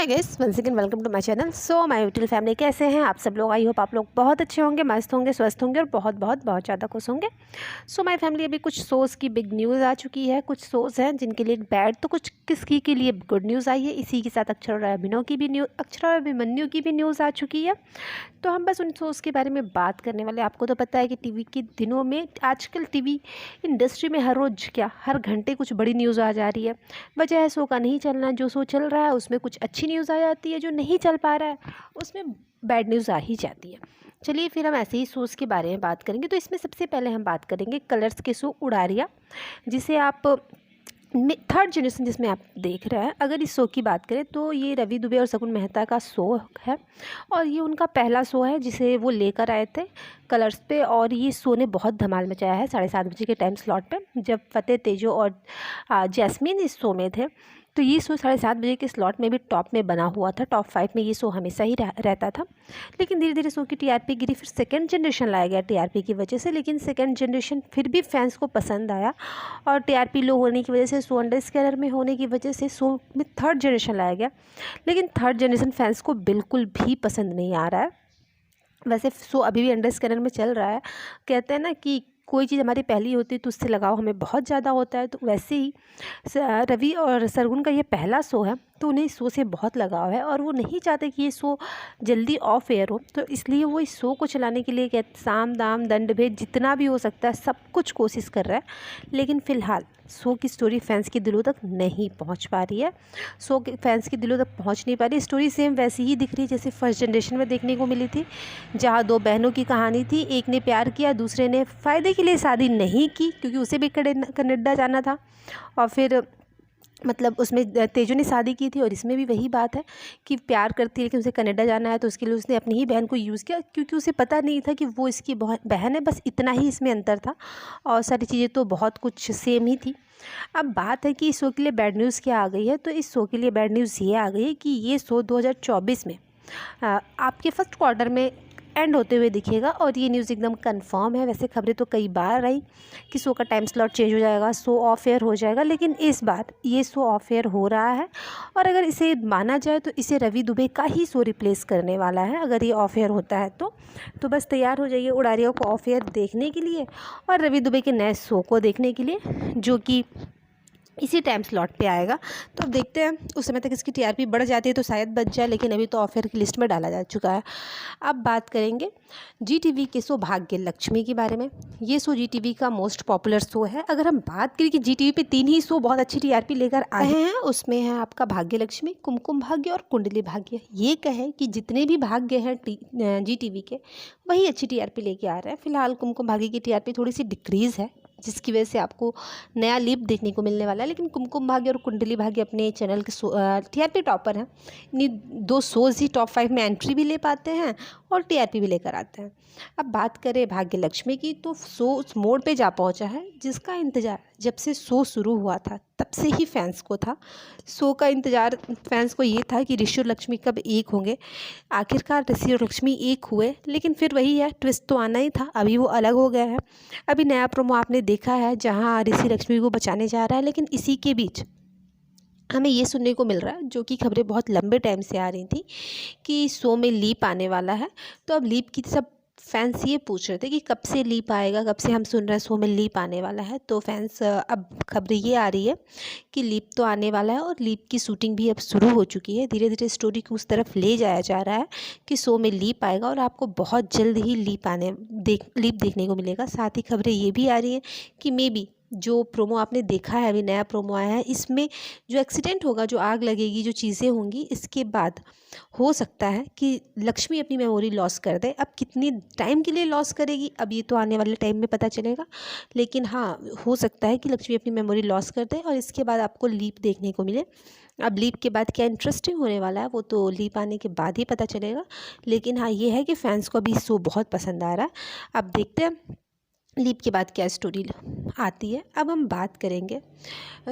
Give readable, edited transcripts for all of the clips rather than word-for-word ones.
Hi guys, once again welcome to my channel. So my YouTube family, कैसे हैं आप सब लोग? आई होप आप लोग बहुत अच्छे होंगे, मस्त होंगे, स्वस्थ होंगे और बहुत बहुत बहुत ज़्यादा खुश होंगे। सो माय फैमिली, अभी कुछ शोज़ की बिग न्यूज़ आ चुकी है। कुछ शोज़ हैं जिनके लिए बैड, तो कुछ किसकी के लिए गुड न्यूज़ आई है। इसी के साथ अक्षरा अभिमन्यु की भी न्यूज़ आ चुकी है। तो हम बस उन शोज़ के बारे में बात करने वाले। आपको तो पता है कि टीवी के दिनों में आजकल टीवी इंडस्ट्री में हर रोज़ क्या हर घंटे कुछ बड़ी न्यूज़ आ जा रही है। वजह है शो का नहीं चलना। जो शो चल रहा है उसमें कुछ अच्छी न्यूज़ आ जाती है, जो नहीं चल पा रहा है उसमें बैड न्यूज़ आ ही जाती है। चलिए फिर हम ऐसे ही शोज़ के बारे में बात करेंगे। तो इसमें सबसे पहले हम बात करेंगे कलर्स के शो उड़ारिया, जिसे आप थर्ड जनरेशन जिसमें आप देख रहे हैं। अगर इस शो की बात करें तो ये रवि दुबे और शगुन मेहता का शो है और ये उनका पहला शो है जिसे वो लेकर आए थे कलर्स पे। और ये शो ने बहुत धमाल मचाया है 7:30 बजे के टाइम स्लॉट पे, जब फतेह तेजो और जैस्मीन इस शो में थे। तो ये शो 7:30 बजे के स्लॉट में भी टॉप में बना हुआ था। टॉप 5 में ये शो हमेशा ही रहता था। लेकिन धीरे धीरे शो की टीआरपी गिरी। फिर सेकंड जनरेशन लाया गया टीआरपी की वजह से, लेकिन सेकंड जनरेशन फिर भी फैंस को पसंद आया। और टीआरपी लो होने की वजह से, शो अंडर स्कैनर में होने की वजह से शो में थर्ड जनरेशन लाया गया। लेकिन थर्ड जनरेशन फैंस को बिल्कुल भी पसंद नहीं आ रहा है। वैसे शो अभी भी अंडर स्कैनर में चल रहा है। कहते हैं ना कि कोई चीज़ हमारी पहली होती है तो उससे लगाव हमें बहुत ज़्यादा होता है। तो वैसे ही रवि और सरगुन का ये पहला शो है, तो उन्हें इस शो से बहुत लगाव है और वो नहीं चाहते कि ये शो जल्दी ऑफ एयर हो। तो इसलिए वो इस शो को चलाने के लिए साम दाम दंड भेद जितना भी हो सकता है सब कुछ कोशिश कर रहा है। लेकिन फ़िलहाल शो की स्टोरी फैंस के दिलों तक नहीं पहुंच पा रही है। शो के फैंस के दिलों तक पहुंच नहीं पा रही। स्टोरी सेम वैसी ही दिख रही है जैसे फर्स्ट जनरेशन में देखने को मिली थी, जहां दो बहनों की कहानी थी। एक ने प्यार किया, दूसरे ने फ़ायदे के लिए शादी नहीं की क्योंकि उसे भी कनाडा जाना था। और फिर मतलब उसमें तेजो ने शादी की थी और इसमें भी वही बात है कि प्यार करती है लेकिन उसे कनाडा जाना है। तो उसके लिए उसने अपनी ही बहन को यूज़ किया क्योंकि उसे पता नहीं था कि वो इसकी बहन है। बस इतना ही इसमें अंतर था और सारी चीज़ें तो बहुत कुछ सेम ही थी। अब बात है कि इस शो के लिए बैड न्यूज़ क्या आ गई है। तो इस शो के लिए बैड न्यूज़ ये आ गई है कि ये शो 2024 में आपके फर्स्ट क्वार्टर में एंड होते हुए दिखेगा। और ये न्यूज़ एकदम कंफर्म है। वैसे खबरें तो कई बार आई कि शो का टाइम स्लॉट चेंज हो जाएगा, शो ऑफ एयर हो जाएगा, लेकिन इस बार ये शो ऑफ एयर हो रहा है। और अगर इसे माना जाए तो इसे रवि दुबे का ही शो रिप्लेस करने वाला है अगर ये ऑफ एयर होता है तो बस तैयार हो जाइए उड़ारिया को ऑफ एयर देखने के लिए और रवि दुबे के नए शो को देखने के लिए, जो कि इसी टाइम स्लॉट पे आएगा। तो अब देखते हैं उस समय तक इसकी टीआरपी बढ़ जाती है तो शायद बच जाए, लेकिन अभी तो ऑफर की लिस्ट में डाला जा चुका है। अब बात करेंगे जीटीवी के शो भाग्य लक्ष्मी के बारे में। ये शो जीटीवी का मोस्ट पॉपुलर शो है। अगर हम बात करें कि जीटीवी पे 3 ही शो बहुत अच्छी टीआरपी लेकर आए हैं, उसमें है आपका भाग्य लक्ष्मी, कुमकुम भाग्य और कुंडली भाग्य। ये कहें कि जितने भी भाग्य हैं जीटीवी के, वही अच्छी टीआरपी लेके आ रहे हैं। फिलहाल कुमकुम भाग्य की टीआरपी थोड़ी सी डिक्रीज़ है, जिसकी वजह से आपको नया लीप देखने को मिलने वाला है। लेकिन कुमकुम भाग्य और कुंडली भाग्य अपने चैनल के टीआरपी टॉपर हैं। इन्हीं 2 शोज़ ही टॉप 5 में एंट्री भी ले पाते हैं और टीआरपी भी लेकर आते हैं। अब बात करें भाग्य लक्ष्मी की, तो शो उस मोड़ पे जा पहुंचा है जिसका इंतज़ार जब से शो शुरू हुआ था तब से ही फैंस को था। शो का इंतज़ार फैंस को ये था कि ऋषि और लक्ष्मी कब एक होंगे। आखिरकार ऋषि और लक्ष्मी एक हुए, लेकिन फिर वही है, ट्विस्ट तो आना ही था। अभी वो अलग हो गया है। अभी नया प्रोमो आपने देखा है जहां ऋषि लक्ष्मी को बचाने जा रहा है, लेकिन इसी के बीच हमें ये सुनने को मिल रहा है, जो कि खबरें बहुत लंबे टाइम से आ रही थी, कि शो में लीप आने वाला है। तो अब लीप की सब फैंस ये पूछ रहे थे कि कब से लीप आएगा, कब से हम सुन रहे हैं शो में लीप आने वाला है। तो फैंस अब खबरें ये आ रही है कि लीप तो आने वाला है और लीप की शूटिंग भी अब शुरू हो चुकी है। धीरे धीरे स्टोरी को उस तरफ ले जाया जा रहा है कि शो में लीप आएगा और आपको बहुत जल्द ही लीप देखने को मिलेगा। साथ ही खबरें ये भी आ रही हैं कि मे बी जो प्रोमो आपने देखा है, अभी नया प्रोमो आया है, इसमें जो एक्सीडेंट होगा, जो आग लगेगी, जो चीज़ें होंगी, इसके बाद हो सकता है कि लक्ष्मी अपनी मेमोरी लॉस कर दे। अब कितनी टाइम के लिए लॉस करेगी, अब ये तो आने वाले टाइम में पता चलेगा। लेकिन हाँ, हो सकता है कि लक्ष्मी अपनी मेमोरी लॉस कर दे और इसके बाद आपको लीप देखने को मिले। अब लीप के बाद क्या इंटरेस्टिंग होने वाला है वो तो लीप आने के बाद ही पता चलेगा। लेकिन हाँ, ये है कि फैंस को अभी शो बहुत पसंद आ रहा है। अब देखते हैं लीप के बाद क्या स्टोरी आती है। अब हम बात करेंगे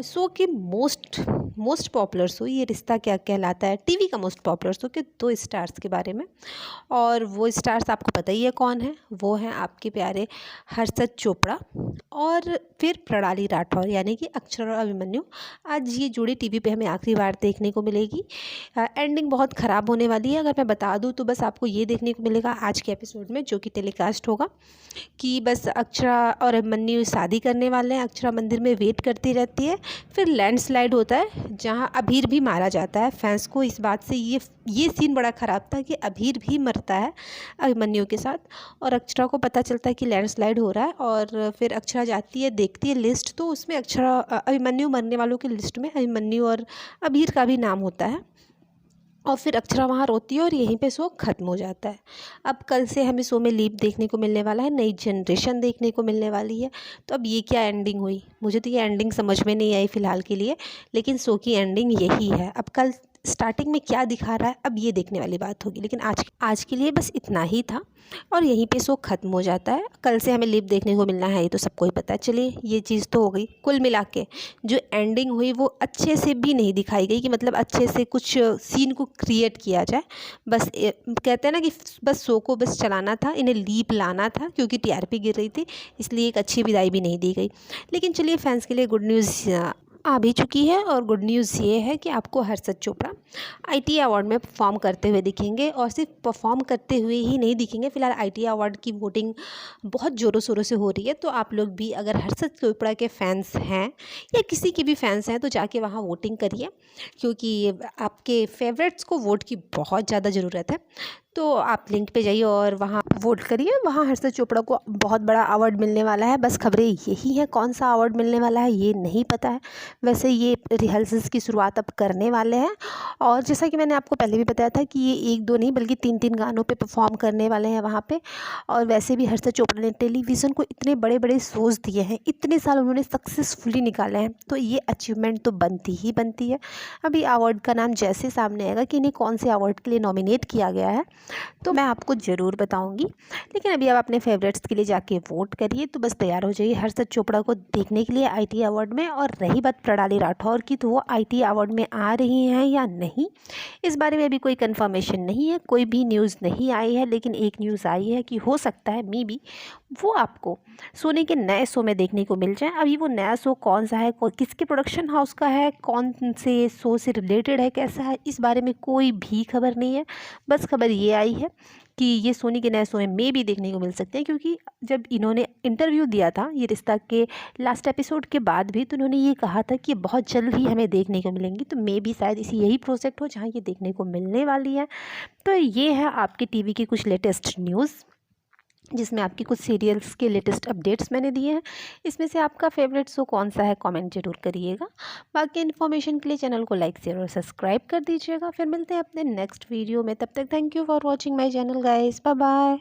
शो के मोस्ट पॉपुलर शो ये रिश्ता क्या कहलाता है, टीवी का मोस्ट पॉपुलर शो के 2 स्टार्स के बारे में। और वो स्टार्स आपको पता ही है कौन है, वो हैं आपके प्यारे हर्षद चोपड़ा और फिर प्रणाली राठौर यानी कि अक्षरा और अभिमन्यु। आज ये जोड़ी टीवी पे हमें आखिरी बार देखने को मिलेगी। एंडिंग बहुत ख़राब होने वाली है। अगर मैं बता दूँ तो बस आपको ये देखने को मिलेगा आज के एपिसोड में जो कि टेलीकास्ट होगा कि बस अक्षरा और अभिमन्यु शादी करने वाले हैं। अक्षरा मंदिर में वेट करती रहती है, फिर लैंडस्लाइड होता है जहां अभीर भी मारा जाता है। फैंस को इस बात से ये सीन बड़ा ख़राब था कि अभीर भी मरता है अभिमन्यु के साथ, और अक्षरा को पता चलता है कि लैंडस्लाइड हो रहा है। और फिर अक्षरा जाती है, देखती है लिस्ट, तो उसमें अभिमन्यु मरने वालों की लिस्ट में अभिमन्यु और अभीर का भी नाम होता है। और फिर अक्षरा वहाँ रोती है और यहीं पे शो ख़त्म हो जाता है। अब कल से हमें शो में लीप देखने को मिलने वाला है, नई जनरेशन देखने को मिलने वाली है। तो अब ये क्या एंडिंग हुई, मुझे तो ये एंडिंग समझ में नहीं आई फ़िलहाल के लिए, लेकिन शो की एंडिंग यही है। अब कल स्टार्टिंग में क्या दिखा रहा है अब ये देखने वाली बात होगी, लेकिन आज के लिए बस इतना ही था और यहीं पे शो ख़त्म हो जाता है। कल से हमें लिप देखने को मिलना है, ये तो सबको ही पता है। चलिए ये चीज़ तो हो गई। कुल मिला के जो एंडिंग हुई वो अच्छे से भी नहीं दिखाई गई कि मतलब अच्छे से कुछ सीन को क्रिएट किया जाए। बस कहते हैं ना कि बस शो को बस चलाना था, इन्हें लीप लाना था क्योंकि टीआरपी गिर रही थी, इसलिए एक अच्छी विदाई भी नहीं दी गई। लेकिन चलिए फैंस के लिए गुड न्यूज़ आ भी चुकी है, और गुड न्यूज़ ये है कि आपको हर्षद चोपड़ा आईटी अवार्ड में परफॉर्म करते हुए दिखेंगे। और सिर्फ परफॉर्म करते हुए ही नहीं दिखेंगे, फिलहाल आईटी अवार्ड की वोटिंग बहुत ज़ोरों शोरों से हो रही है। तो आप लोग भी अगर हर्षद चोपड़ा के फैंस हैं या किसी के भी फैंस हैं तो जाके वहाँ वोटिंग करिए, क्योंकि आपके फेवरेट्स को वोट की बहुत ज़्यादा ज़रूरत है। तो आप लिंक पे जाइए और वहाँ वोट करिए। वहाँ हर्षद चोपड़ा को बहुत बड़ा अवार्ड मिलने वाला है, बस खबरें यही है, कौन सा अवार्ड मिलने वाला है ये नहीं पता है। वैसे ये रिहर्सल्स की शुरुआत अब करने वाले हैं, और जैसा कि मैंने आपको पहले भी बताया था कि ये 1-2 नहीं बल्कि 3-3 गानों पे परफॉर्म करने वाले हैं वहाँ पे। और वैसे भी हर्षद चोपड़ा ने टेलीविज़न को इतने बड़े बड़े शोज़ दिए हैं, इतने साल उन्होंने सक्सेसफुली निकाले हैं, तो ये अचीवमेंट तो बनती ही बनती है। अभी अवार्ड का नाम जैसे सामने आएगा कि इन्हें कौन से अवार्ड के लिए नॉमिनेट किया गया है तो मैं आपको ज़रूर बताऊंगी। लेकिन अभी आप अपने फेवरेट्स के लिए जाके वोट करिए। तो बस तैयार हो जाइए हर्षद चोपड़ा को देखने के लिए आईटी अवार्ड में। और रही बात प्रणाली राठौर की, तो वो आईटी अवार्ड में आ रही हैं या नहीं, इस बारे में अभी कोई कंफर्मेशन नहीं है, कोई भी न्यूज़ नहीं आई है। लेकिन एक न्यूज़ आई है कि हो सकता है मे बी वो आपको सोनी के नए शो में देखने को मिल जाए। अभी वो नया शो कौन सा है, किसके प्रोडक्शन हाउस का है, कौन से शो से रिलेटेड है, कैसा है, इस बारे में कोई भी खबर नहीं है। बस खबर ये आई है कि ये सोनी के नए शो में भी देखने को मिल सकते हैं, क्योंकि जब इन्होंने इंटरव्यू दिया था ये रिश्ता के लास्ट एपिसोड के बाद भी, तो उन्होंने ये कहा था कि बहुत जल्द ही हमें देखने को मिलेंगी। तो मे भी शायद इसी यही प्रोजेक्ट हो जहाँ ये देखने को मिलने वाली है। तो ये है आपके टीवी की कुछ लेटेस्ट न्यूज़, जिसमें आपकी कुछ सीरियल्स के लेटेस्ट अपडेट्स मैंने दिए हैं। इसमें से आपका फेवरेट शो कौन सा है कमेंट जरूर करिएगा। बाकी इन्फॉर्मेशन के लिए चैनल को लाइक शेयर और सब्सक्राइब कर दीजिएगा। फिर मिलते हैं अपने नेक्स्ट वीडियो में, तब तक thank you for watching my channel guys, bye bye.